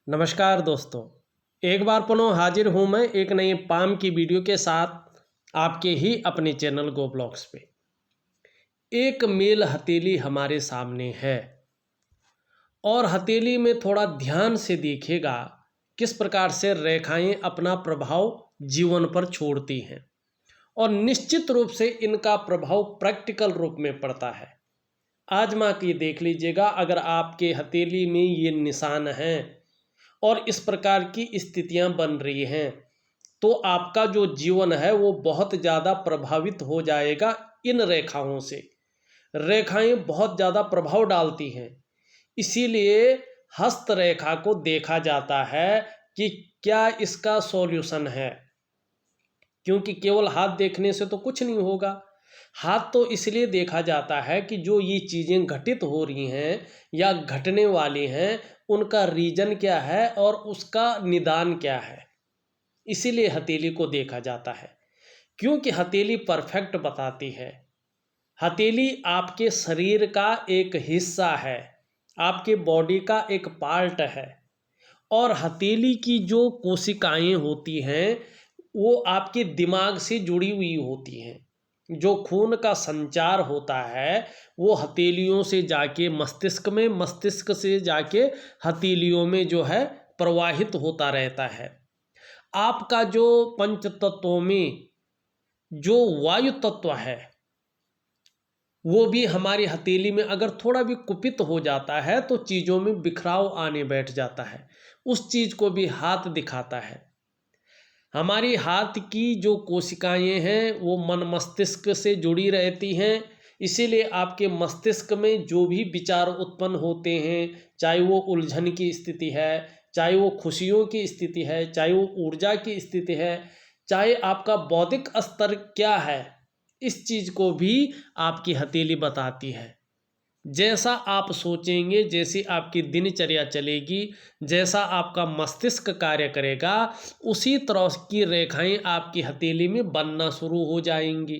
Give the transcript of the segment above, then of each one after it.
नमस्कार दोस्तों। एक बार पुनः हाजिर हूँ मैं एक नई पाम की वीडियो के साथ आपके ही अपने चैनल गो ब्लॉग्स पे। एक मेल हथेली हमारे सामने है और हथेली में थोड़ा ध्यान से देखिएगा किस प्रकार से रेखाएं अपना प्रभाव जीवन पर छोड़ती हैं और निश्चित रूप से इनका प्रभाव प्रैक्टिकल रूप में पड़ता है। आजमा के देख लीजिएगा, अगर आपके हथेली में ये निशान हैं और इस प्रकार की स्थितियां बन रही हैं तो आपका जो जीवन है वो बहुत ज़्यादा प्रभावित हो जाएगा इन रेखाओं से। रेखाएं बहुत ज़्यादा प्रभाव डालती हैं, इसीलिए हस्त रेखा को देखा जाता है कि क्या इसका सॉल्यूशन है, क्योंकि केवल हाथ देखने से तो कुछ नहीं होगा। हाथ तो इसलिए देखा जाता है कि जो ये चीज़ें घटित हो रही हैं या घटने वाली हैं उनका रीजन क्या है और उसका निदान क्या है, इसीलिए हथेली को देखा जाता है। क्योंकि हथेली परफेक्ट बताती है। हथेली आपके शरीर का एक हिस्सा है, आपके बॉडी का एक पार्ट है और हथेली की जो कोशिकाएं होती हैं वो आपके दिमाग से जुड़ी हुई होती हैं। जो खून का संचार होता है वो हथेलियों से जाके मस्तिष्क में, मस्तिष्क से जाके हथेलियों में जो है प्रवाहित होता रहता है। आपका जो पंच तत्वों में जो वायु तत्व है वो भी हमारी हथेली में अगर थोड़ा भी कुपित हो जाता है तो चीज़ों में बिखराव आने बैठ जाता है। उस चीज़ को भी हाथ दिखाता है। हमारी हाथ की जो कोशिकाएं हैं वो मन मस्तिष्क से जुड़ी रहती हैं, इसीलिए आपके मस्तिष्क में जो भी विचार उत्पन्न होते हैं, चाहे वो उलझन की स्थिति है, चाहे वो खुशियों की स्थिति है, चाहे वो ऊर्जा की स्थिति है, चाहे आपका बौद्धिक स्तर क्या है, इस चीज़ को भी आपकी हथेली बताती है। जैसा आप सोचेंगे, जैसी आपकी दिनचर्या चलेगी, जैसा आपका मस्तिष्क कार्य करेगा, उसी तरह की रेखाएं आपकी हथेली में बनना शुरू हो जाएंगी।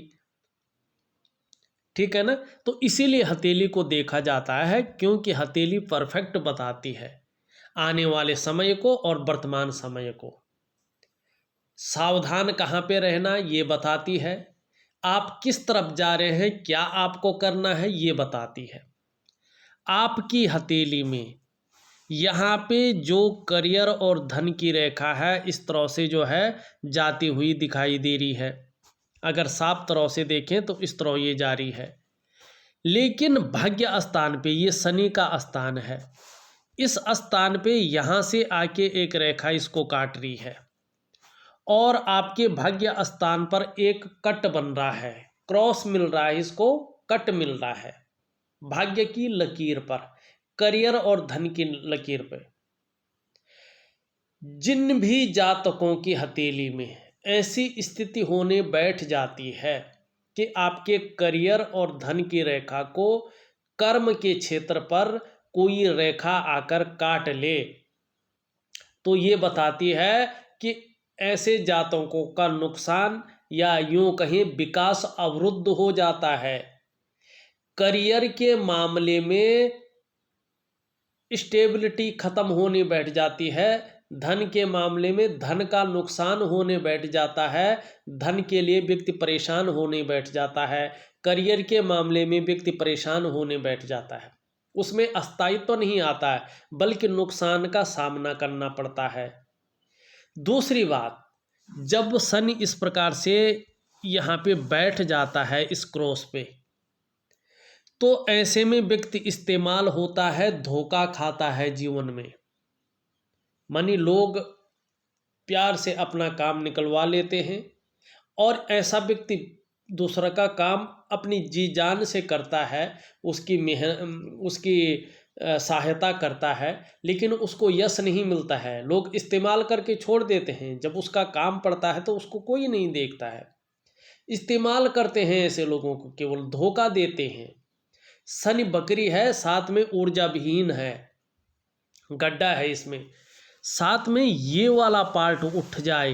ठीक है ना। तो इसीलिए हथेली को देखा जाता है, क्योंकि हथेली परफेक्ट बताती है आने वाले समय को और वर्तमान समय को। सावधान कहाँ पे रहना ये बताती है, आप किस तरफ जा रहे हैं, क्या आपको करना है ये बताती है। आपकी हथेली में यहाँ पे जो करियर और धन की रेखा है इस तरह से जो है जाती हुई दिखाई दे रही है। अगर साफ तरह से देखें तो इस तरह ये जा रही है, लेकिन भाग्य स्थान पे ये शनि का स्थान है, इस स्थान पे यहाँ से आके एक रेखा इसको काट रही है और आपके भाग्य स्थान पर एक कट बन रहा है, क्रॉस मिल रहा है, इसको कट मिल रहा है भाग्य की लकीर पर, करियर और धन की लकीर पर। जिन भी जातकों की हथेली में ऐसी स्थिति होने बैठ जाती है कि आपके करियर और धन की रेखा को कर्म के क्षेत्र पर कोई रेखा आकर काट ले, तो ये बताती है कि ऐसे जातकों का नुकसान या यूं कहें विकास अवरुद्ध हो जाता है। करियर के मामले में स्टेबिलिटी खत्म होने बैठ जाती है, धन के मामले में धन का नुकसान होने बैठ जाता है, धन के लिए व्यक्ति परेशान होने बैठ जाता है, करियर के मामले में व्यक्ति परेशान होने बैठ जाता है। उसमें अस्थायित्व तो नहीं आता है बल्कि नुकसान का सामना करना पड़ता है। दूसरी बात, जब शनि इस प्रकार से यहाँ पे बैठ जाता है इस क्रॉस पे, तो ऐसे में व्यक्ति इस्तेमाल होता है, धोखा खाता है जीवन में। मानी लोग प्यार से अपना काम निकलवा लेते हैं और ऐसा व्यक्ति दूसरा का काम अपनी जी जान से करता है, उसकी सहायता करता है, लेकिन उसको यश नहीं मिलता है। लोग इस्तेमाल करके छोड़ देते हैं, जब उसका काम पड़ता है तो उसको कोई नहीं देखता है। इस्तेमाल करते हैं ऐसे लोगों को, केवल धोखा देते हैं। शनि बकरी है, साथ में ऊर्जा विहीन है, गड्ढा है इसमें, साथ में ये वाला पार्ट उठ जाए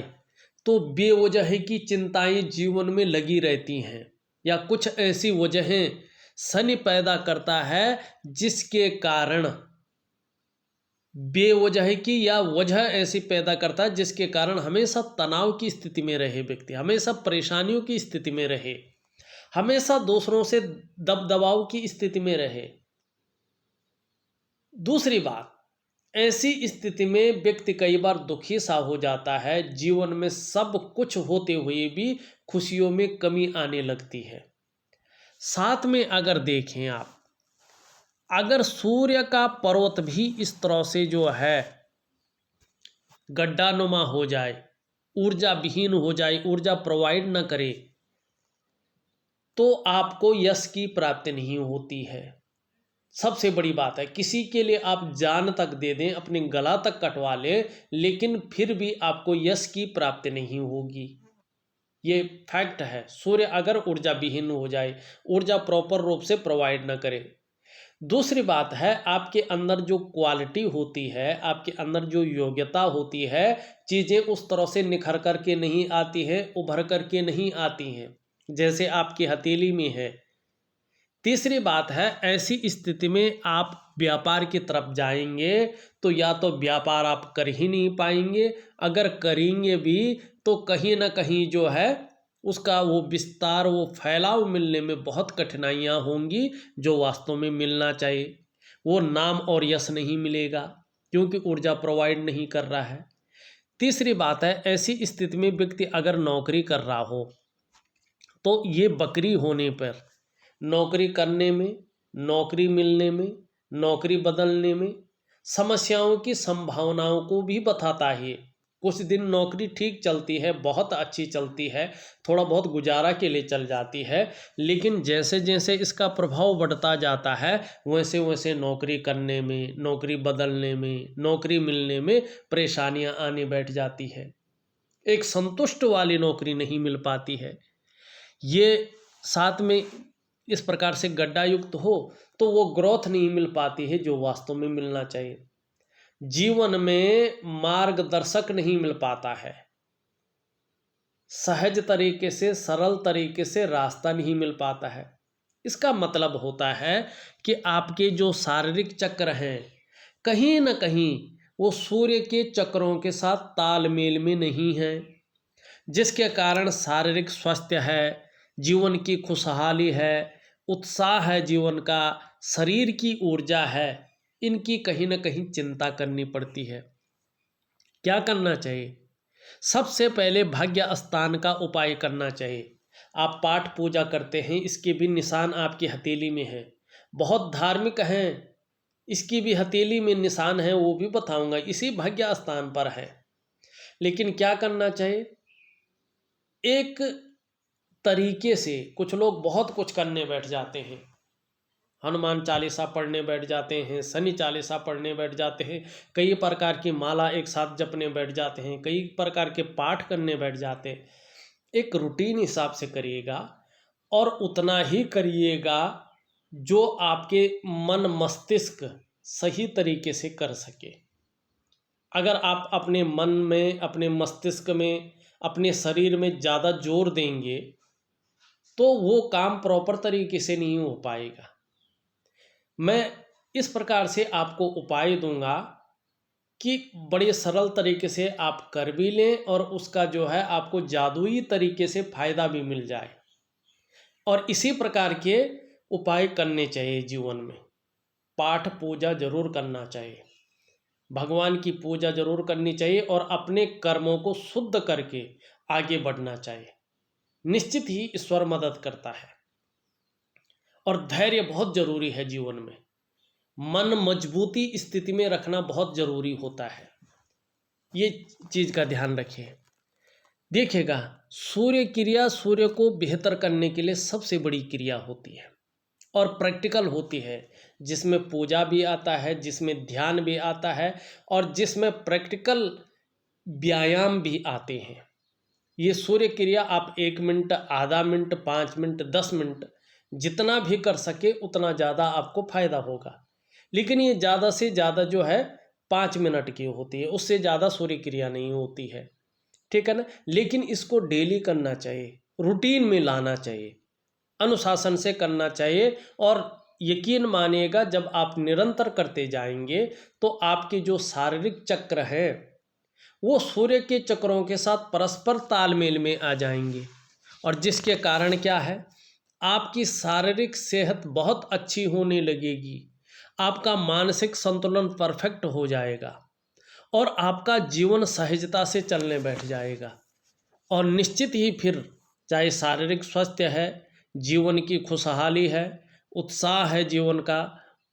तो बेवजह की चिंताएं जीवन में लगी रहती हैं, या कुछ ऐसी वजहें शनि पैदा करता है जिसके कारण बेवजह की या वजह ऐसी पैदा करता है जिसके कारण हमेशा तनाव की स्थिति में रहे व्यक्ति, हमेशा परेशानियों की स्थिति में रहे, हमेशा दूसरों से दबाव की स्थिति में रहे। दूसरी बात, ऐसी स्थिति में व्यक्ति कई बार दुखी सा हो जाता है, जीवन में सब कुछ होते हुए भी खुशियों में कमी आने लगती है। साथ में अगर देखें आप, अगर सूर्य का पर्वत भी इस तरह से जो है गड्ढानुमा हो जाए, ऊर्जा विहीन हो जाए, ऊर्जा प्रोवाइड न करे, तो आपको यश की प्राप्ति नहीं होती है। सबसे बड़ी बात है, किसी के लिए आप जान तक दे दें, अपनी गला तक कटवा लें, लेकिन फिर भी आपको यश की प्राप्ति नहीं होगी। ये फैक्ट है। सूर्य अगर ऊर्जा विहीन हो जाए, ऊर्जा प्रॉपर रूप से प्रोवाइड न करे। दूसरी बात है, आपके अंदर जो क्वालिटी होती है, आपके अंदर जो योग्यता होती है, चीज़ें उस तरह से निखर कर के नहीं आती हैं, उभर कर के नहीं आती हैं जैसे आपकी हथेली में है। तीसरी बात है, ऐसी स्थिति में आप व्यापार की तरफ जाएंगे तो या तो व्यापार आप कर ही नहीं पाएंगे, अगर करेंगे भी तो कहीं ना कहीं जो है उसका वो विस्तार, वो फैलाव मिलने में बहुत कठिनाइयाँ होंगी जो वास्तव में मिलना चाहिए। वो नाम और यश नहीं मिलेगा क्योंकि ऊर्जा प्रोवाइड नहीं कर रहा है। तीसरी बात है, ऐसी स्थिति में व्यक्ति अगर नौकरी कर रहा हो तो ये बकरी होने पर, नौकरी करने में, नौकरी मिलने में, नौकरी बदलने में समस्याओं की संभावनाओं को भी बताता है। कुछ दिन नौकरी ठीक चलती है, बहुत अच्छी चलती है, थोड़ा बहुत गुजारा के लिए चल जाती है, लेकिन जैसे जैसे इसका प्रभाव बढ़ता जाता है वैसे वैसे नौकरी करने में, नौकरी बदलने में, नौकरी मिलने में परेशानियां आने बैठ जाती है। एक संतुष्ट वाली नौकरी नहीं मिल पाती है। ये साथ में इस प्रकार से गड्ढा युक्त हो तो वो ग्रोथ नहीं मिल पाती है जो वास्तव में मिलना चाहिए। जीवन में मार्गदर्शक नहीं मिल पाता है, सहज तरीके से, सरल तरीके से रास्ता नहीं मिल पाता है। इसका मतलब होता है कि आपके जो शारीरिक चक्र हैं कहीं ना कहीं वो सूर्य के चक्रों के साथ तालमेल में नहीं हैं, जिसके कारण शारीरिक स्वास्थ्य है, जीवन की खुशहाली है, उत्साह है जीवन का, शरीर की ऊर्जा है, इनकी कहीं ना कहीं चिंता करनी पड़ती है। क्या करना चाहिए? सबसे पहले भाग्य स्थान का उपाय करना चाहिए। आप पाठ पूजा करते हैं, इसके भी निशान आपकी हथेली में है। बहुत धार्मिक हैं, इसकी भी हथेली में निशान है, वो भी बताऊंगा, इसी भाग्य स्थान पर है। लेकिन क्या करना चाहिए? एक तरीके से कुछ लोग बहुत कुछ करने बैठ जाते हैं, हनुमान चालीसा पढ़ने बैठ जाते हैं, शनि चालीसा पढ़ने बैठ जाते हैं, कई प्रकार की माला एक साथ जपने बैठ जाते हैं, कई प्रकार के पाठ करने बैठ जाते हैं। एक रूटीन हिसाब से करिएगा और उतना ही करिएगा जो आपके मन मस्तिष्क सही तरीके से कर सके। अगर आप अपने मन में, अपने मस्तिष्क में, अपने शरीर में ज़्यादा जोर देंगे तो वो काम प्रॉपर तरीके से नहीं हो पाएगा। मैं इस प्रकार से आपको उपाय दूंगा कि बड़े सरल तरीके से आप कर भी लें और उसका जो है आपको जादुई तरीके से फ़ायदा भी मिल जाए। और इसी प्रकार के उपाय करने चाहिए जीवन में। पाठ पूजा जरूर करना चाहिए, भगवान की पूजा जरूर करनी चाहिए और अपने कर्मों को शुद्ध करके आगे बढ़ना चाहिए। निश्चित ही ईश्वर मदद करता है। और धैर्य बहुत जरूरी है जीवन में, मन मजबूती स्थिति में रखना बहुत जरूरी होता है, ये चीज़ का ध्यान रखिए। देखिएगा, सूर्य क्रिया सूर्य को बेहतर करने के लिए सबसे बड़ी क्रिया होती है और प्रैक्टिकल होती है, जिसमें पूजा भी आता है, जिसमें ध्यान भी आता है और जिसमें प्रैक्टिकल व्यायाम भी आते हैं। ये सूर्य क्रिया आप 1 मिनट, आधा मिनट, 5 मिनट, 10 मिनट जितना भी कर सके उतना ज़्यादा आपको फ़ायदा होगा। लेकिन ये ज़्यादा से ज़्यादा जो है 5 मिनट की होती है, उससे ज़्यादा सूर्य क्रिया नहीं होती है, ठीक है ना। लेकिन इसको डेली करना चाहिए, रूटीन में लाना चाहिए, अनुशासन से करना चाहिए और यकीन मानिएगा जब आप निरंतर करते जाएंगे तो आपके जो शारीरिक चक्र हैं वो सूर्य के चक्रों के साथ परस्पर तालमेल में आ जाएंगे, और जिसके कारण क्या है, आपकी शारीरिक सेहत बहुत अच्छी होने लगेगी, आपका मानसिक संतुलन परफेक्ट हो जाएगा और आपका जीवन सहजता से चलने बैठ जाएगा। और निश्चित ही फिर चाहे शारीरिक स्वास्थ्य है, जीवन की खुशहाली है, उत्साह है, जीवन का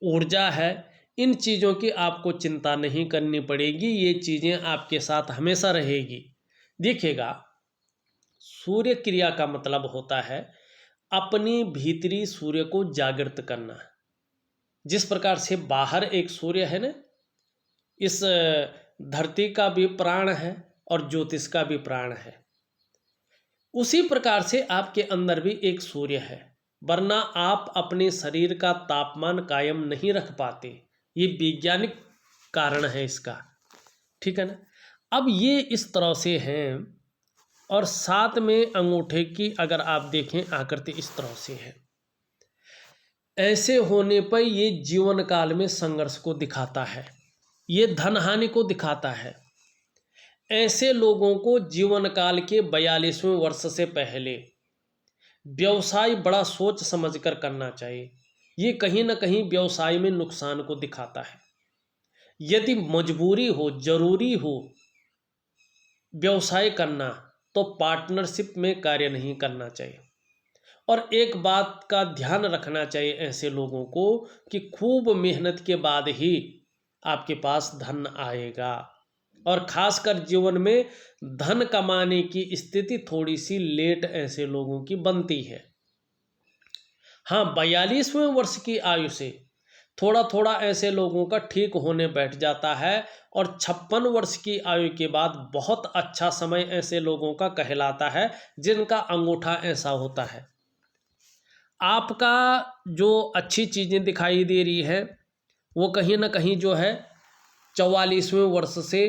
ऊर्जा है, इन चीज़ों की आपको चिंता नहीं करनी पड़ेगी। ये चीज़ें आपके साथ हमेशा रहेगी। देखिएगा, सूर्य क्रिया का मतलब होता है अपनी भीतरी सूर्य को जागृत करना। जिस प्रकार से बाहर एक सूर्य है ना, इस धरती का भी प्राण है और ज्योतिष का भी प्राण है, उसी प्रकार से आपके अंदर भी एक सूर्य है, वरना आप अपने शरीर का तापमान कायम नहीं रख पाते। ये वैज्ञानिक कारण है इसका, ठीक है ना। अब ये इस तरह से हैं, और साथ में अंगूठे की अगर आप देखें आकृति इस तरह से है। ऐसे होने पर ये जीवन काल में संघर्ष को दिखाता है, ये धन हानि को दिखाता है। ऐसे लोगों को जीवन काल के 42वें वर्ष से पहले व्यवसाय बड़ा सोच समझकर करना चाहिए। ये कहीं ना कहीं व्यवसाय में नुकसान को दिखाता है। यदि मजबूरी हो, जरूरी हो व्यवसाय करना, तो पार्टनरशिप में कार्य नहीं करना चाहिए। और एक बात का ध्यान रखना चाहिए ऐसे लोगों को कि खूब मेहनत के बाद ही आपके पास धन आएगा, और खासकर जीवन में धन कमाने की स्थिति थोड़ी सी लेट ऐसे लोगों की बनती है। हाँ, 42वें वर्ष की आयु से थोड़ा थोड़ा ऐसे लोगों का ठीक होने बैठ जाता है, और 56 वर्ष की आयु के बाद बहुत अच्छा समय ऐसे लोगों का कहलाता है जिनका अंगूठा ऐसा होता है। आपका जो अच्छी चीज़ें दिखाई दे रही है वो कहीं ना कहीं जो है 44वें वर्ष से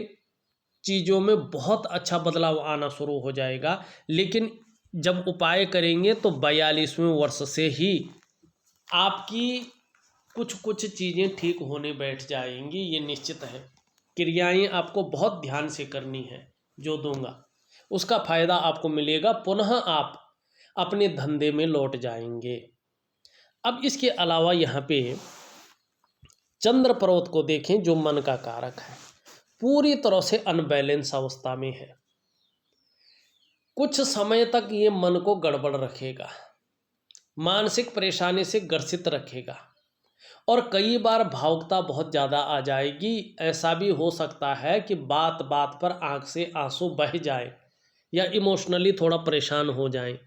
चीज़ों में बहुत अच्छा बदलाव आना शुरू हो जाएगा। लेकिन जब उपाय करेंगे तो 42वें वर्ष से ही आपकी कुछ चीज़ें ठीक होने बैठ जाएंगी, ये निश्चित है। क्रियाएं आपको बहुत ध्यान से करनी है, जो दूंगा उसका फ़ायदा आपको मिलेगा, पुनः आप अपने धंधे में लौट जाएंगे। अब इसके अलावा यहाँ पे चंद्र पर्वत को देखें, जो मन का कारक है, पूरी तरह से अनबैलेंस अवस्था में है। कुछ समय तक ये मन को गड़बड़ रखेगा, मानसिक परेशानी से ग्रसित रखेगा, और कई बार भावुकता बहुत ज़्यादा आ जाएगी। ऐसा भी हो सकता है कि बात बात पर आंख से आंसू बह जाए या इमोशनली थोड़ा परेशान हो जाए।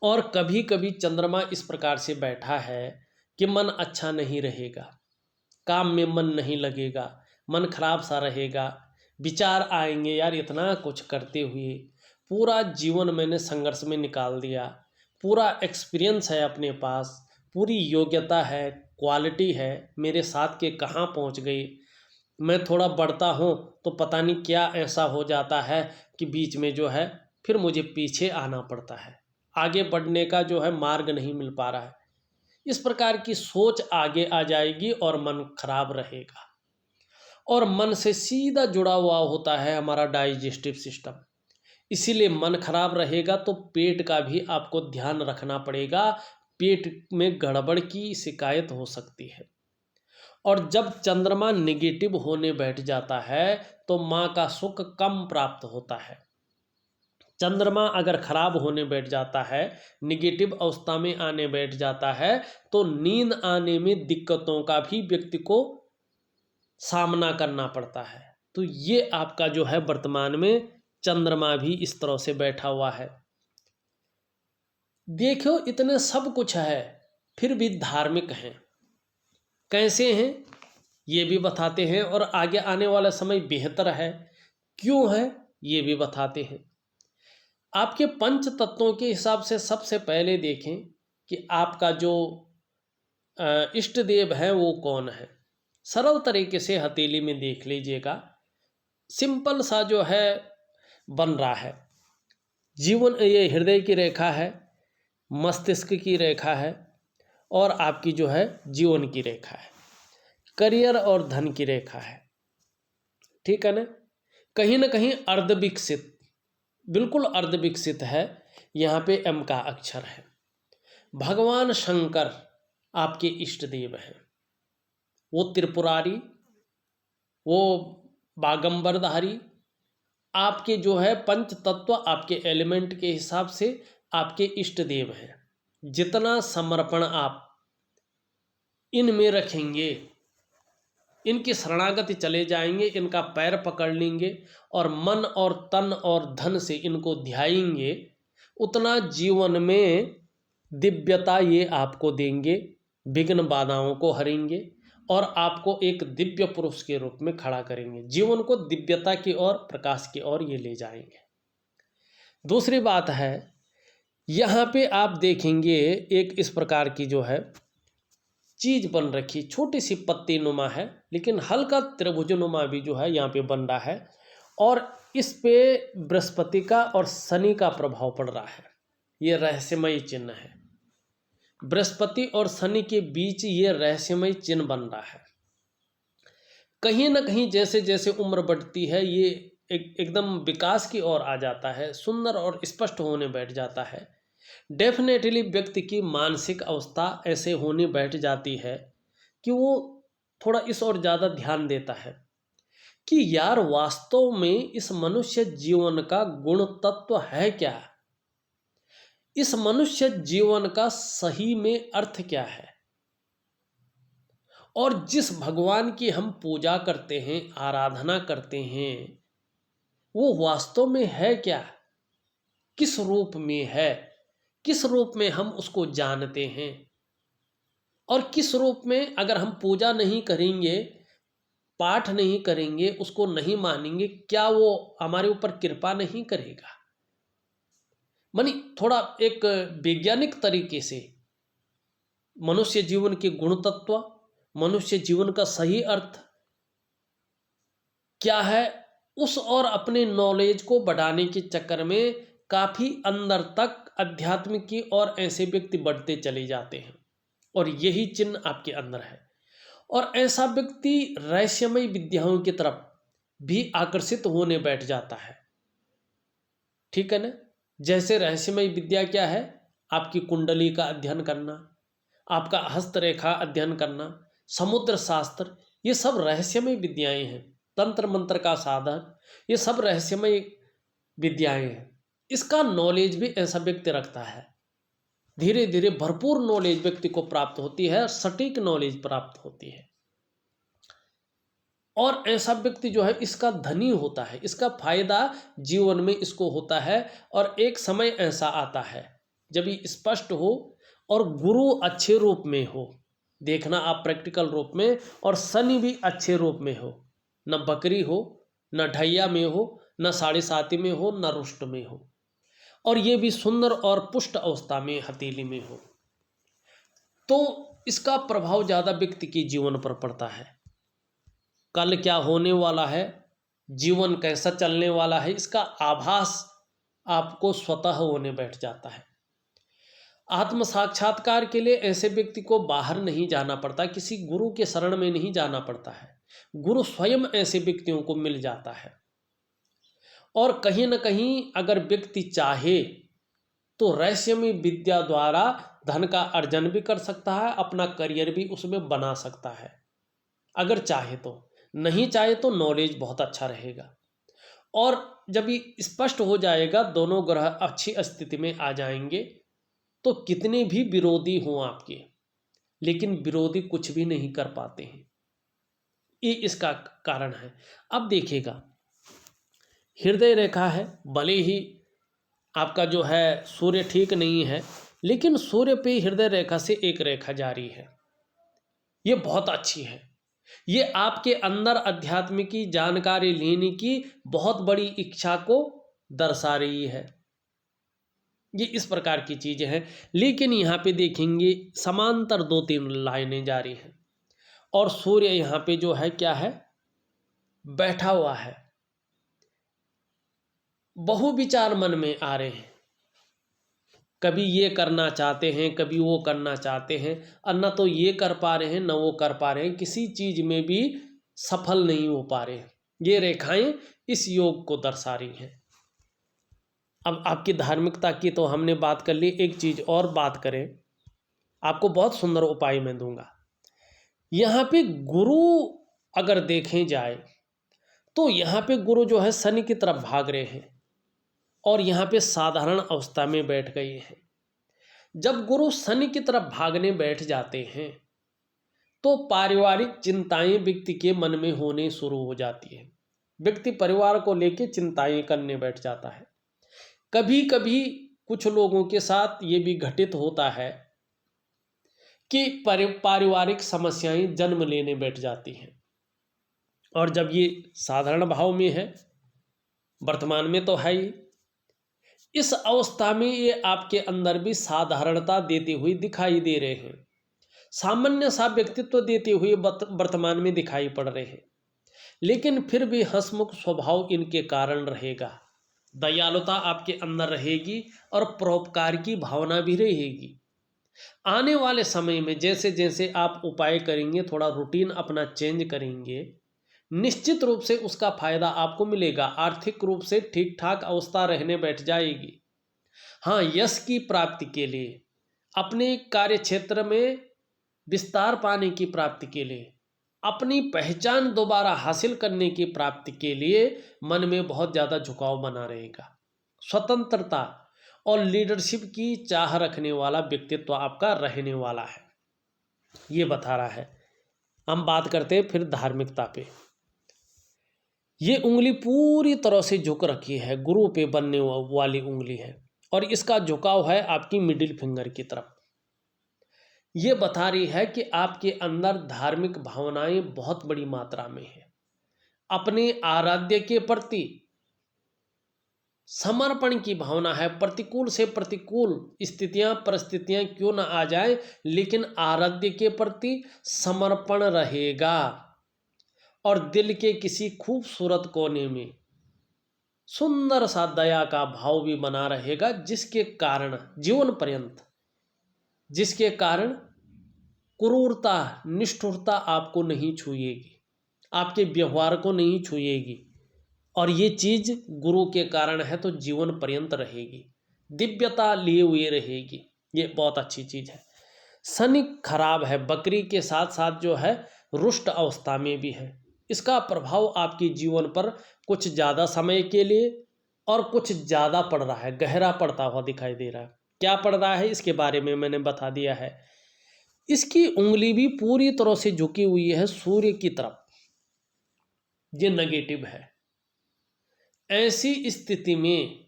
और कभी कभी चंद्रमा इस प्रकार से बैठा है कि मन अच्छा नहीं रहेगा, काम में मन नहीं लगेगा, मन खराब सा रहेगा, विचार आएंगे, यार इतना कुछ करते हुए पूरा जीवन मैंने संघर्ष में निकाल दिया, पूरा एक्सपीरियंस है अपने पास, पूरी योग्यता है, क्वालिटी है, मेरे साथ के कहाँ पहुँच गई। मैं थोड़ा बढ़ता हूँ तो पता नहीं क्या ऐसा हो जाता है कि बीच में जो है फिर मुझे पीछे आना पड़ता है, आगे बढ़ने का जो है मार्ग नहीं मिल पा रहा है। इस प्रकार की सोच आगे आ जाएगी और मन खराब रहेगा। और मन से सीधा जुड़ा हुआ होता है हमारा डाइजेस्टिव सिस्टम, इसीलिए मन खराब रहेगा तो पेट का भी आपको ध्यान रखना पड़ेगा। पेट में गड़बड़ की शिकायत हो सकती है। और जब चंद्रमा निगेटिव होने बैठ जाता है तो माँ का सुख कम प्राप्त होता है। चंद्रमा अगर खराब होने बैठ जाता है, निगेटिव अवस्था में आने बैठ जाता है, तो नींद आने में दिक्कतों का भी व्यक्ति को सामना करना पड़ता है। तो ये आपका जो है वर्तमान में चंद्रमा भी इस तरह से बैठा हुआ है। देखो, इतने सब कुछ है फिर भी धार्मिक हैं। कैसे हैं ये भी बताते हैं, और आगे आने वाला समय बेहतर है, क्यों है ये भी बताते हैं। आपके पंच तत्वों के हिसाब से सबसे पहले देखें कि आपका जो इष्ट देव है वो कौन है। सरल तरीके से हथेली में देख लीजिएगा, सिंपल सा जो है बन रहा है। जीवन ये हृदय की रेखा है, मस्तिष्क की रेखा है, और आपकी जो है जीवन की रेखा है, करियर और धन की रेखा है, ठीक है ना कहीं अर्धविकसित, बिल्कुल अर्धविकसित है। यहाँ पे एम का अक्षर है। भगवान शंकर आपके इष्ट देव हैं, वो त्रिपुरारी, वो बागंबरधारी, आपके जो है पंच तत्व, आपके एलिमेंट के हिसाब से आपके इष्ट देव हैं। जितना समर्पण आप इनमें रखेंगे, इनकी शरणागति चले जाएंगे, इनका पैर पकड़ लेंगे और मन और तन और धन से इनको ध्याएंगे, उतना जीवन में दिव्यता ये आपको देंगे, विघ्न बाधाओं को हरेंगे और आपको एक दिव्य पुरुष के रूप में खड़ा करेंगे, जीवन को दिव्यता की ओर, प्रकाश की ओर ये ले जाएंगे। दूसरी बात है, यहाँ पे आप देखेंगे एक इस प्रकार की जो है चीज बन रखी, छोटी सी पत्ती नुमा है, लेकिन हल्का त्रिभुज नुमा भी जो है यहाँ पे बन रहा है और इस पे बृहस्पति का और शनि का प्रभाव पड़ रहा है। ये रहस्यमय चिन्ह है, बृहस्पति और शनि के बीच ये रहस्यमय चिन्ह बन रहा है। कहीं ना कहीं जैसे जैसे उम्र बढ़ती है ये एकदम विकास की ओर आ जाता है, सुंदर और स्पष्ट होने बैठ जाता है। डेफिनेटली व्यक्ति की मानसिक अवस्था ऐसे होने बैठ जाती है कि वो थोड़ा इस ओर ज़्यादा ध्यान देता है कि यार वास्तव में इस मनुष्य जीवन का गुण तत्व है क्या, इस मनुष्य जीवन का सही में अर्थ क्या है, और जिस भगवान की हम पूजा करते हैं, आराधना करते हैं, वो वास्तव में है क्या, किस रूप में है, किस रूप में हम उसको जानते हैं, और किस रूप में अगर हम पूजा नहीं करेंगे, पाठ नहीं करेंगे, उसको नहीं मानेंगे, क्या वो हमारे ऊपर कृपा नहीं करेगा। मानी थोड़ा एक वैज्ञानिक तरीके से मनुष्य जीवन के गुण तत्व, मनुष्य जीवन का सही अर्थ क्या है, उस और अपने नॉलेज को बढ़ाने के चक्कर में काफ़ी अंदर तक अध्यात्म की ओर ऐसे व्यक्ति बढ़ते चले जाते हैं और यही चिन्ह आपके अंदर है। और ऐसा व्यक्ति रहस्यमय विद्याओं की तरफ भी आकर्षित होने बैठ जाता है, ठीक है ना। जैसे रहस्यमय विद्या क्या है, आपकी कुंडली का अध्ययन करना, आपका हस्तरेखा अध्ययन करना, समुद्र शास्त्र, ये सब रहस्यमय विद्याएं हैं। तंत्र मंत्र का साधन, ये सब रहस्यमय विद्याएं हैं। इसका नॉलेज भी ऐसा व्यक्ति रखता है, धीरे धीरे भरपूर नॉलेज व्यक्ति को प्राप्त होती है, सटीक नॉलेज प्राप्त होती है और ऐसा व्यक्ति जो है इसका धनी होता है, इसका फायदा जीवन में इसको होता है। और एक समय ऐसा आता है जब ये स्पष्ट हो और गुरु अच्छे रूप में हो, देखना आप प्रैक्टिकल रूप में, और शनि भी अच्छे रूप में हो, न बकरी हो, न ढैया में हो, न साढ़े साती में हो, न रुष्ट में हो, और ये भी सुंदर और पुष्ट अवस्था में हथेली में हो, तो इसका प्रभाव ज़्यादा व्यक्ति के जीवन पर पड़ता है। कल क्या होने वाला है, जीवन कैसा चलने वाला है, इसका आभास आपको स्वतः होने बैठ जाता है। आत्म साक्षात्कार के लिए ऐसे व्यक्ति को बाहर नहीं जाना पड़ता, किसी गुरु के शरण में नहीं जाना पड़ता है, गुरु स्वयं ऐसे व्यक्तियों को मिल जाता है। और कहीं न कहीं अगर व्यक्ति चाहे तो रहस्यमय विद्या द्वारा धन का अर्जन भी कर सकता है, अपना करियर भी उसमें बना सकता है अगर चाहे तो। नहीं चाहे तो नॉलेज बहुत अच्छा रहेगा। और जब ये स्पष्ट हो जाएगा, दोनों ग्रह अच्छी स्थिति में आ जाएंगे, तो कितने भी विरोधी हों आपके, लेकिन विरोधी कुछ भी नहीं कर पाते हैं। ये इसका कारण है। अब देखिएगा, हृदय रेखा है, भले ही आपका जो है सूर्य ठीक नहीं है, लेकिन सूर्य पे हृदय रेखा से एक रेखा जारी है, ये बहुत अच्छी है। ये आपके अंदर अध्यात्म की जानकारी लेने की बहुत बड़ी इच्छा को दर्शा रही है। ये इस प्रकार की चीजें हैं। लेकिन यहाँ पे देखेंगे समांतर 2-3 लाइनें जारी हैं और सूर्य यहाँ पे जो है क्या है, बैठा हुआ है। बहु विचार मन में आ रहे हैं, कभी ये करना चाहते हैं, कभी वो करना चाहते हैं, और न तो ये कर पा रहे हैं न वो कर पा रहे हैं, किसी चीज में भी सफल नहीं हो पा रहे हैं। ये रेखाएं इस योग को दर्शा रही हैं। अब आपकी धार्मिकता की तो हमने बात कर ली, एक चीज और बात करें, आपको बहुत सुंदर उपाय मैं दूंगा। यहाँ पे गुरु अगर देखें जाए तो यहाँ पे गुरु जो है शनि की तरफ भाग रहे हैं और यहाँ पे साधारण अवस्था में बैठ गए हैं। जब गुरु शनि की तरफ भागने बैठ जाते हैं तो पारिवारिक चिंताएं व्यक्ति के मन में होने शुरू हो जाती है। व्यक्ति परिवार को लेकर चिंताएं करने बैठ जाता है। कभी कभी कुछ लोगों के साथ ये भी घटित होता है कि पारिवारिक समस्याएं जन्म लेने बैठ जाती हैं, और जब ये साधारण भाव में है, वर्तमान में तो है ही, इस अवस्था में ये आपके अंदर भी साधारणता देते हुए दिखाई दे रहे हैं, सामान्य सा व्यक्तित्व देते हुए वर्तमान में दिखाई पड़ रहे हैं, लेकिन फिर भी हंसमुख स्वभाव इनके कारण रहेगा। दयालुता आपके अंदर रहेगी और परोपकार की भावना भी रहेगी। आने वाले समय में जैसे जैसे आप उपाय करेंगे, थोड़ा रूटीन अपना चेंज करेंगे, निश्चित रूप से उसका फायदा आपको मिलेगा। आर्थिक रूप से ठीक ठाक अवस्था रहने बैठ जाएगी। हाँ, यश की प्राप्ति के लिए, अपने कार्य क्षेत्र में विस्तार पाने की प्राप्ति के लिए, अपनी पहचान दोबारा हासिल करने की प्राप्ति के लिए मन में बहुत ज़्यादा झुकाव बना रहेगा। स्वतंत्रता और लीडरशिप की चाह रखने वाला व्यक्तित्व आपका रहने वाला है, ये बता रहा है। हम बात करते हैं फिर धार्मिकता पे। ये उंगली पूरी तरह से झुक रखी है, गुरु पे बनने वाली उंगली है, और इसका झुकाव है आपकी मिडिल फिंगर की तरफ। ये बता रही है कि आपके अंदर धार्मिक भावनाएं बहुत बड़ी मात्रा में है। अपने आराध्य के प्रति समर्पण की भावना है। प्रतिकूल से प्रतिकूल स्थितियां परिस्थितियां क्यों ना आ जाए, लेकिन आराध्य के प्रति समर्पण रहेगा, और दिल के किसी खूबसूरत कोने में सुंदर सा दया का भाव भी बना रहेगा, जिसके कारण जीवन पर्यंत, जिसके कारण क्रूरता निष्ठुरता आपको नहीं छुएगी, आपके व्यवहार को नहीं छुएगी, और ये चीज गुरु के कारण है तो जीवन पर्यंत रहेगी, दिव्यता लिए हुए रहेगी। ये बहुत अच्छी चीज है। शनि खराब है, बकरी के साथ साथ जो है रुष्ट अवस्था में भी है। इसका प्रभाव आपके जीवन पर कुछ ज़्यादा समय के लिए और कुछ ज़्यादा पड़ रहा है, गहरा पड़ता हुआ दिखाई दे रहा है। क्या पड़ रहा है इसके बारे में मैंने बता दिया है। इसकी उंगली भी पूरी तरह से झुकी हुई है सूर्य की तरफ, ये नेगेटिव है। ऐसी स्थिति में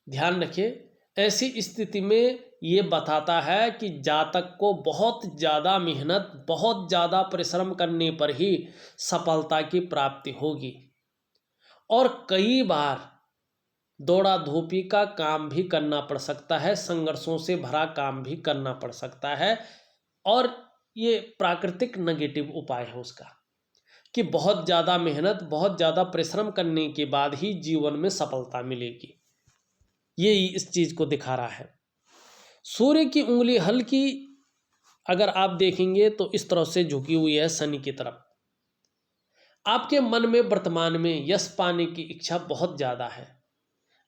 ध्यान रखिए, ऐसी स्थिति में ये बताता है कि जातक को बहुत ज़्यादा मेहनत, बहुत ज़्यादा परिश्रम करने पर ही सफलता की प्राप्ति होगी, और कई बार दौड़ा धूपी का काम भी करना पड़ सकता है, संघर्षों से भरा काम भी करना पड़ सकता है। और ये प्राकृतिक नेगेटिव उपाय है उसका, कि बहुत ज़्यादा मेहनत, बहुत ज़्यादा परिश्रम करने के बाद ही जीवन में सफलता मिलेगी। ये इस चीज़ को दिखा रहा है। सूर्य की उंगली हल्की अगर आप देखेंगे तो इस तरह से झुकी हुई है शनि की तरफ। आपके मन में वर्तमान में यश पाने की इच्छा बहुत ज़्यादा है,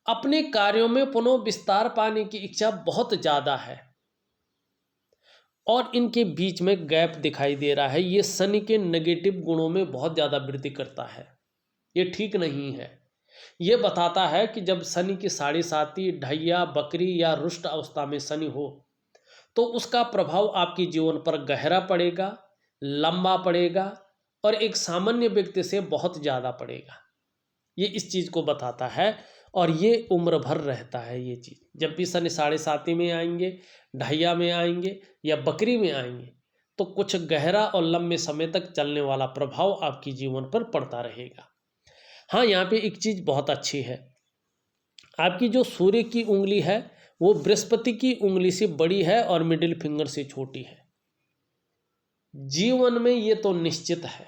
अपने कार्यों में पुनः विस्तार पाने की इच्छा बहुत ज़्यादा है, और इनके बीच में गैप दिखाई दे रहा है। ये शनि के नेगेटिव गुणों में बहुत ज़्यादा वृद्धि करता है, ये ठीक नहीं है। ये बताता है कि जब शनि की साढ़े साती, ढैया, बकरी या रुष्ट अवस्था में शनि हो तो उसका प्रभाव आपके जीवन पर गहरा पड़ेगा, लंबा पड़ेगा, और एक सामान्य व्यक्ति से बहुत ज़्यादा पड़ेगा। ये इस चीज़ को बताता है, और ये उम्र भर रहता है। ये चीज़ जब भी शनि साढ़े साती में आएंगे, ढैया में आएंगे या बकरी में आएंगे तो कुछ गहरा और लंबे समय तक चलने वाला प्रभाव आपके जीवन पर पड़ता रहेगा। हाँ, यहाँ पे एक चीज़ बहुत अच्छी है, आपकी जो सूर्य की उंगली है वो बृहस्पति की उंगली से बड़ी है और मिडिल फिंगर से छोटी है। जीवन में ये तो निश्चित है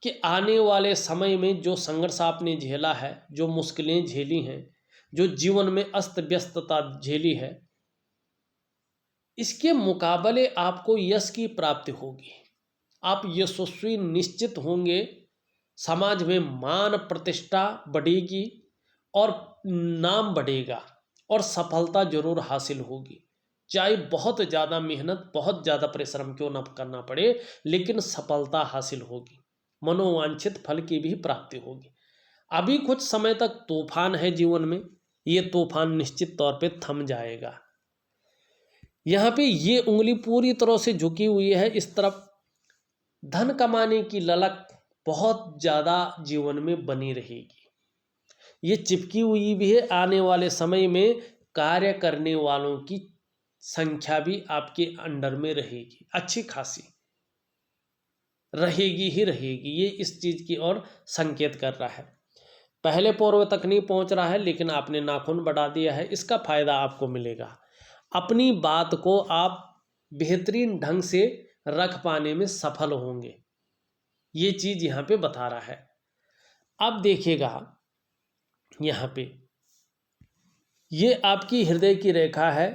कि आने वाले समय में जो संघर्ष आपने झेला है, जो मुश्किलें झेली हैं, जो जीवन में अस्त व्यस्तता झेली है, इसके मुकाबले आपको यश की प्राप्ति होगी। आप यशस्वी निश्चित होंगे, समाज में मान प्रतिष्ठा बढ़ेगी और नाम बढ़ेगा और सफलता जरूर हासिल होगी। चाहे बहुत ज़्यादा मेहनत, बहुत ज़्यादा परिश्रम क्यों न करना पड़े, लेकिन सफलता हासिल होगी, मनोवांछित फल की भी प्राप्ति होगी। अभी कुछ समय तक तूफान है जीवन में, ये तूफान निश्चित तौर पे थम जाएगा। यहाँ पे ये उंगली पूरी तरह से झुकी हुई है इस तरफ। धन कमाने की ललक बहुत ज़्यादा जीवन में बनी रहेगी। ये चिपकी हुई भी है। आने वाले समय में कार्य करने वालों की संख्या भी आपके अंडर में रहेगी, अच्छी खासी रहेगी ही रहेगी। ये इस चीज़ की ओर संकेत कर रहा है। पहले पूर्व तक नहीं पहुंच रहा है, लेकिन आपने नाखून बढ़ा दिया है, इसका फायदा आपको मिलेगा। अपनी बात को आप बेहतरीन ढंग से रख पाने में सफल होंगे, ये चीज़ यहाँ पे बता रहा है। अब देखिएगा, यहाँ पे ये आपकी हृदय की रेखा है,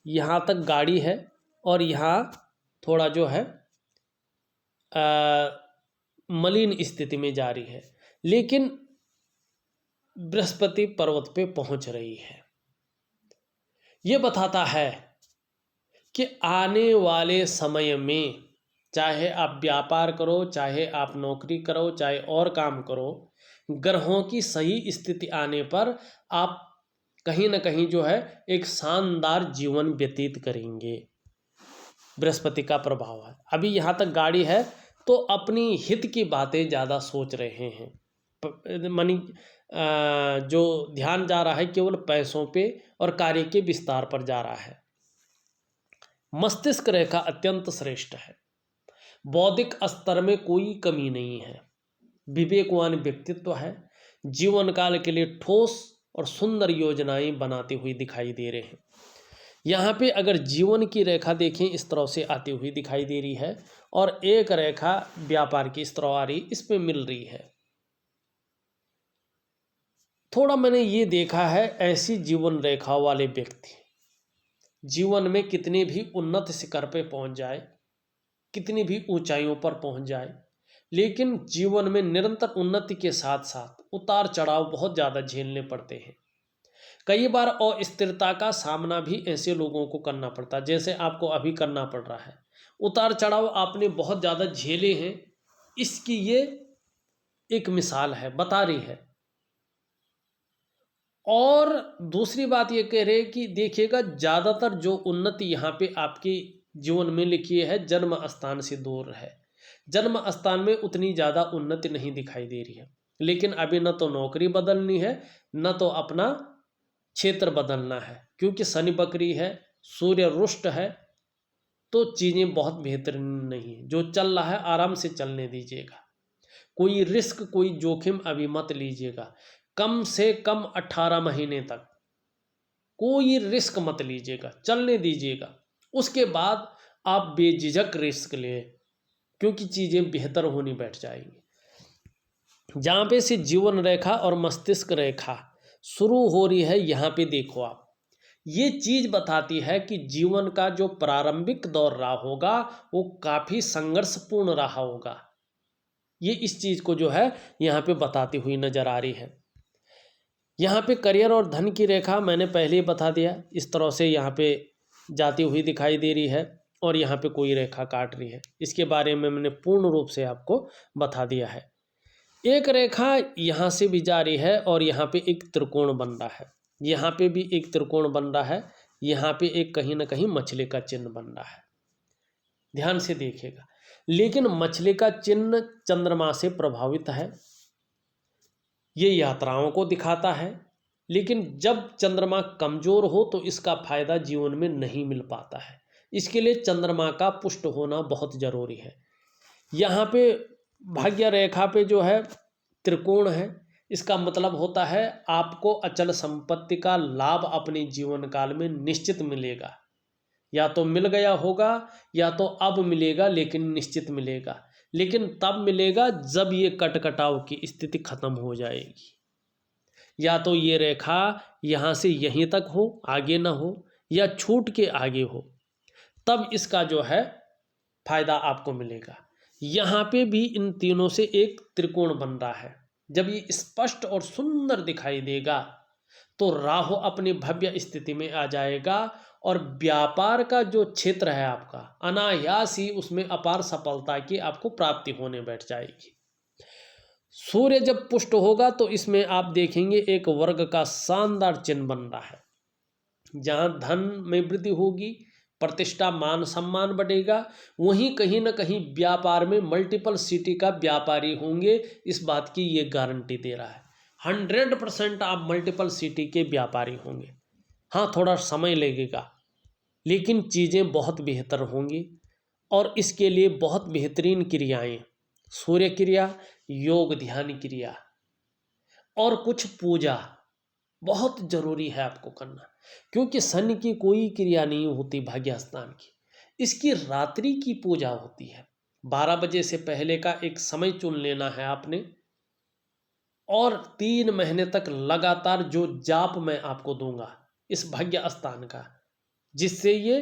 यहाँ तक गाड़ी है और यहाँ थोड़ा जो है मलिन स्थिति में जा रही है, लेकिन बृहस्पति पर्वत पे पहुंच रही है। ये बताता है कि आने वाले समय में चाहे आप व्यापार करो, चाहे आप नौकरी करो, चाहे और काम करो, ग्रहों की सही स्थिति आने पर आप कहीं ना कहीं जो है एक शानदार जीवन व्यतीत करेंगे। बृहस्पति का प्रभाव है। अभी यहाँ तक गाड़ी है तो अपनी हित की बातें ज़्यादा सोच रहे हैं। मनी जो ध्यान जा रहा है केवल पैसों पे और कार्य के विस्तार पर जा रहा है। मस्तिष्क रेखा अत्यंत श्रेष्ठ है। बौद्धिक स्तर में कोई कमी नहीं है। विवेकवान व्यक्तित्व है। जीवन काल के लिए ठोस और सुंदर योजनाएं बनाते हुए दिखाई दे रहे हैं। यहाँ पे अगर जीवन की रेखा देखें, इस तरह से आती हुई दिखाई दे रही है और एक रेखा व्यापार की इस तरह आ रही, इसमें मिल रही है। थोड़ा मैंने ये देखा है, ऐसी जीवन रेखा वाले व्यक्ति जीवन में कितने भी उन्नत शिखर पे पहुंच जाए, कितनी भी ऊंचाइयों पर पहुंच जाए, लेकिन जीवन में निरंतर उन्नति के साथ साथ उतार चढ़ाव बहुत ज़्यादा झेलने पड़ते हैं। कई बार अस्थिरता का सामना भी ऐसे लोगों को करना पड़ता है, जैसे आपको अभी करना पड़ रहा है। उतार चढ़ाव आपने बहुत ज़्यादा झेले हैं, इसकी ये एक मिसाल है, बता रही है। और दूसरी बात ये कह रहे हैं कि देखिएगा, ज़्यादातर जो उन्नति यहाँ पे आपके जीवन में लिखी है जन्म स्थान से दूर है। जन्म स्थान में उतनी ज़्यादा उन्नति नहीं दिखाई दे रही है, लेकिन अभी न तो नौकरी बदलनी है, न तो अपना क्षेत्र बदलना है, क्योंकि शनि बकरी है, सूर्य रुष्ट है, तो चीज़ें बहुत बेहतर नहीं है। जो चल रहा है आराम से चलने दीजिएगा। कोई रिस्क, कोई जोखिम अभी मत लीजिएगा। कम से कम 18 महीने तक कोई रिस्क मत लीजिएगा, चलने दीजिएगा। उसके बाद आप बेझिझक रिस्क ले, क्योंकि चीज़ें बेहतर होनी बैठ जाएंगी। जहाँ पे से जीवन रेखा और मस्तिष्क रेखा शुरू हो रही है, यहाँ पे देखो आप, ये चीज़ बताती है कि जीवन का जो प्रारंभिक दौर रहा होगा वो काफ़ी संघर्षपूर्ण रहा होगा। ये इस चीज़ को जो है यहाँ पे बताती हुई नजर आ रही है। यहाँ पे करियर और धन की रेखा मैंने पहले ही बता दिया, इस तरह से यहाँ पे जाती हुई दिखाई दे रही है और यहाँ पे कोई रेखा काट रही है, इसके बारे में मैंने पूर्ण रूप से आपको बता दिया है। एक रेखा यहाँ से भी जा रही है और यहाँ पे एक त्रिकोण बन रहा है, यहाँ पे भी एक त्रिकोण बन रहा है, यहाँ पे एक कहीं ना कहीं मछली का चिन्ह बन रहा है। ध्यान से देखिएगा, लेकिन मछली का चिन्ह चंद्रमा से प्रभावित है, ये यात्राओं को दिखाता है, लेकिन जब चंद्रमा कमजोर हो तो इसका फायदा जीवन में नहीं मिल पाता है। इसके लिए चंद्रमा का पुष्ट होना बहुत जरूरी है। यहाँ पे भाग्य रेखा पे जो है त्रिकोण है, इसका मतलब होता है आपको अचल संपत्ति का लाभ अपने जीवन काल में निश्चित मिलेगा। या तो मिल गया होगा या तो अब मिलेगा, लेकिन निश्चित मिलेगा। लेकिन तब मिलेगा जब ये कटकटाव की स्थिति खत्म हो जाएगी। या तो ये रेखा यहाँ से यहीं तक हो, आगे ना हो, या छूट के आगे हो, तब इसका जो है फायदा आपको मिलेगा। यहाँ पे भी इन तीनों से एक त्रिकोण बन रहा है। जब ये स्पष्ट और सुंदर दिखाई देगा तो राहु अपनी भव्य स्थिति में आ जाएगा और व्यापार का जो क्षेत्र है आपका, अनायास ही उसमें अपार सफलता की आपको प्राप्ति होने बैठ जाएगी। सूर्य जब पुष्ट होगा तो इसमें आप देखेंगे एक वर्ग का शानदार चिन्ह बन रहा है, जहां धन में वृद्धि होगी, प्रतिष्ठा मान सम्मान बढ़ेगा, वहीं कहीं ना कहीं व्यापार में मल्टीपल सिटी का व्यापारी होंगे। इस बात की ये गारंटी दे रहा है, 100% आप मल्टीपल सिटी के व्यापारी होंगे। हाँ, थोड़ा समय लगेगा, लेकिन चीज़ें बहुत बेहतर होंगी और इसके लिए बहुत बेहतरीन क्रियाएं, सूर्य क्रिया, योग ध्यान क्रिया और कुछ पूजा बहुत जरूरी है आपको करना, क्योंकि शनि की कोई क्रिया नहीं होती भाग्य स्थान की, इसकी रात्रि की पूजा होती है। 12 बजे से पहले का एक समय चुन लेना है आपने, और 3 महीने तक लगातार जो जाप मैं आपको दूंगा इस भाग्य स्थान का, जिससे ये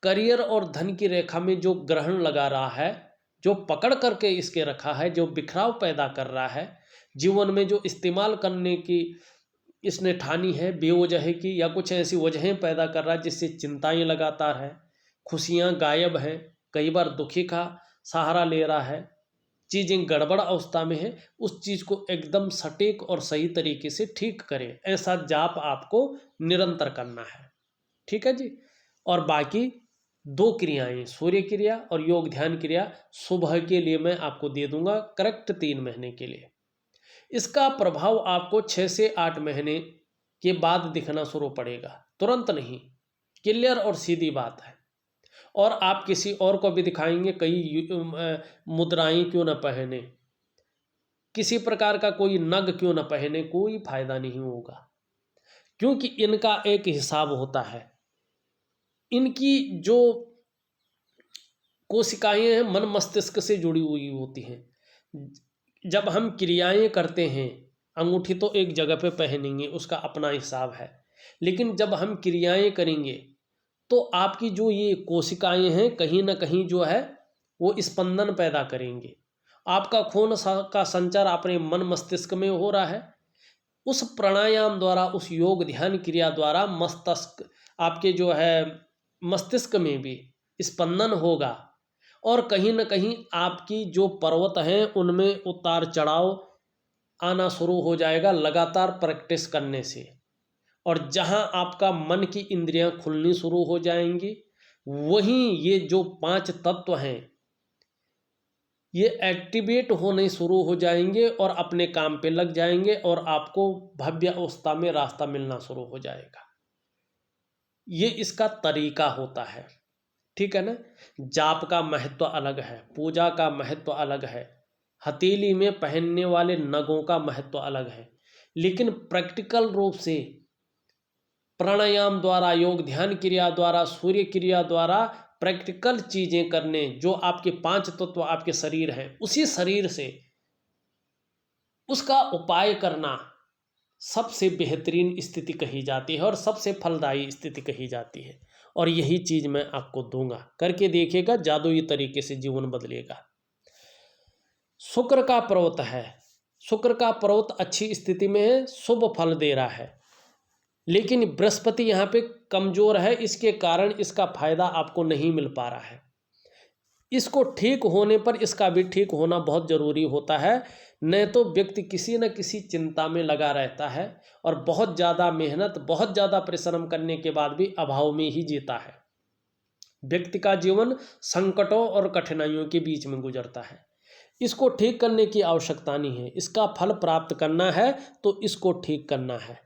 करियर और धन की रेखा में जो ग्रहण लगा रहा है, जो पकड़ करके इसके रखा है, जो बिखराव पैदा कर रहा है, जीवन में जो इस्तेमाल करने की इसने ठानी है बेवजह की, या कुछ ऐसी वजहें पैदा कर रहा है जिससे चिंताएं लगातार है, खुशियां गायब हैं, कई बार दुखी का सहारा ले रहा है, चीज़ें गड़बड़ अवस्था में है, उस चीज़ को एकदम सटीक और सही तरीके से ठीक करें। ऐसा जाप आपको निरंतर करना है, ठीक है जी। और बाकी 2 क्रियाएं, सूर्य क्रिया और योग ध्यान क्रिया, सुबह के लिए मैं आपको दे दूंगा करेक्ट 3 महीने के लिए। इसका प्रभाव आपको 6 से 8 महीने के बाद दिखना शुरू पड़ेगा, तुरंत नहीं, क्लियर और सीधी बात है। और आप किसी और को भी दिखाएंगे, कई मुद्राएं क्यों न पहने, किसी प्रकार का कोई नग क्यों न पहने, कोई फायदा नहीं होगा, क्योंकि इनका एक हिसाब होता है। इनकी जो कोशिकाएं हैं मन मस्तिष्क से जुड़ी हुई होती हैं। जब हम क्रियाएं करते हैं, अंगूठी तो एक जगह पे पहनेंगे, उसका अपना हिसाब है, लेकिन जब हम क्रियाएं करेंगे तो आपकी जो ये कोशिकाएं हैं कहीं ना कहीं जो है वो स्पंदन पैदा करेंगे। आपका खून का संचार अपने मन मस्तिष्क में हो रहा है, उस प्राणायाम द्वारा, उस योग ध्यान क्रिया द्वारा मस्तिष्क आपके जो है मस्तिष्क में भी स्पंदन होगा, और कहीं ना कहीं आपकी जो पर्वत हैं उनमें उतार चढ़ाव आना शुरू हो जाएगा लगातार प्रैक्टिस करने से। और जहां आपका मन की इंद्रियां खुलनी शुरू हो जाएंगी, वहीं ये जो 5 तत्व हैं ये एक्टिवेट होने शुरू हो जाएंगे और अपने काम पे लग जाएंगे, और आपको भव्य अवस्था में रास्ता मिलना शुरू हो जाएगा। ये इसका तरीका होता है, ठीक है ना। जाप का महत्व अलग है, पूजा का महत्व अलग है, हथेली में पहनने वाले नगों का महत्व अलग है, लेकिन प्रैक्टिकल रूप से प्राणायाम द्वारा, योग ध्यान क्रिया द्वारा, सूर्य क्रिया द्वारा प्रैक्टिकल चीजें करने, जो आपके 5 तत्व आपके शरीर हैं, उसी शरीर से उसका उपाय करना सबसे बेहतरीन स्थिति कही जाती है और सबसे फलदायी स्थिति कही जाती है। और यही चीज मैं आपको दूंगा, करके देखिएगा, जादुई तरीके से जीवन बदलेगा। शुक्र का पर्वत है, शुक्र का पर्वत अच्छी स्थिति में है, शुभ फल दे रहा है, लेकिन बृहस्पति यहाँ पे कमजोर है, इसके कारण इसका फायदा आपको नहीं मिल पा रहा है। इसको ठीक होने पर इसका भी ठीक होना बहुत जरूरी होता है, नहीं तो व्यक्ति किसी न किसी चिंता में लगा रहता है और बहुत ज़्यादा मेहनत, बहुत ज़्यादा परिश्रम करने के बाद भी अभाव में ही जीता है। व्यक्ति का जीवन संकटों और कठिनाइयों के बीच में गुजरता है। इसको ठीक करने की आवश्यकता नहीं है, इसका फल प्राप्त करना है तो इसको ठीक करना है,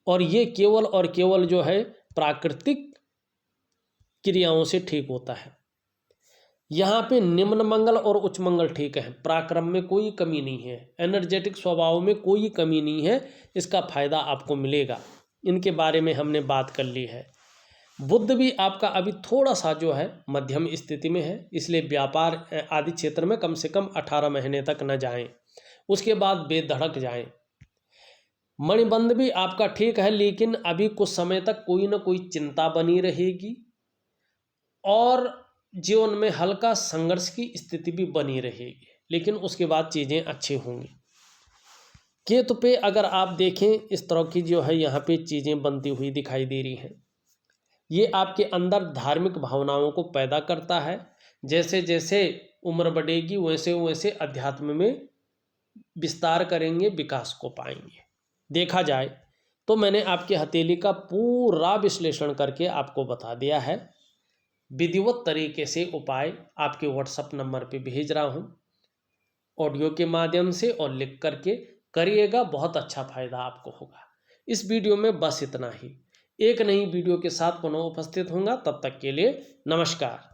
और ये केवल और केवल जो है प्राकृतिक क्रियाओं से ठीक होता है। यहाँ पे निम्न मंगल और उच्च मंगल ठीक है, पराक्रम में कोई कमी नहीं है, एनर्जेटिक स्वभाव में कोई कमी नहीं है, इसका फायदा आपको मिलेगा। इनके बारे में हमने बात कर ली है। बुध भी आपका अभी थोड़ा सा जो है मध्यम स्थिति में है, इसलिए व्यापार आदि क्षेत्र में कम से कम 18 महीने तक न जाएं, उसके बाद बेधड़क जाएं। मणिबंध भी आपका ठीक है, लेकिन अभी कुछ समय तक कोई ना कोई चिंता बनी रहेगी और जीवन में हल्का संघर्ष की स्थिति भी बनी रहेगी, लेकिन उसके बाद चीज़ें अच्छी होंगी। केतु पे अगर आप देखें, इस तरह की जो है यहाँ पे चीज़ें बनती हुई दिखाई दे रही हैं। ये आपके अंदर धार्मिक भावनाओं को पैदा करता है। जैसे जैसे उम्र बढ़ेगी वैसे वैसे अध्यात्म में विस्तार करेंगे, विकास को पाएंगे। देखा जाए तो मैंने आपकी हथेली का पूरा विश्लेषण करके आपको बता दिया है। विधिवत तरीके से उपाय आपके व्हाट्सएप नंबर पे भेज रहा हूँ, ऑडियो के माध्यम से, और लिख करके करिएगा, बहुत अच्छा फायदा आपको होगा। इस वीडियो में बस इतना ही। एक नई वीडियो के साथ पुनः उपस्थित होऊंगा, तब तक के लिए नमस्कार।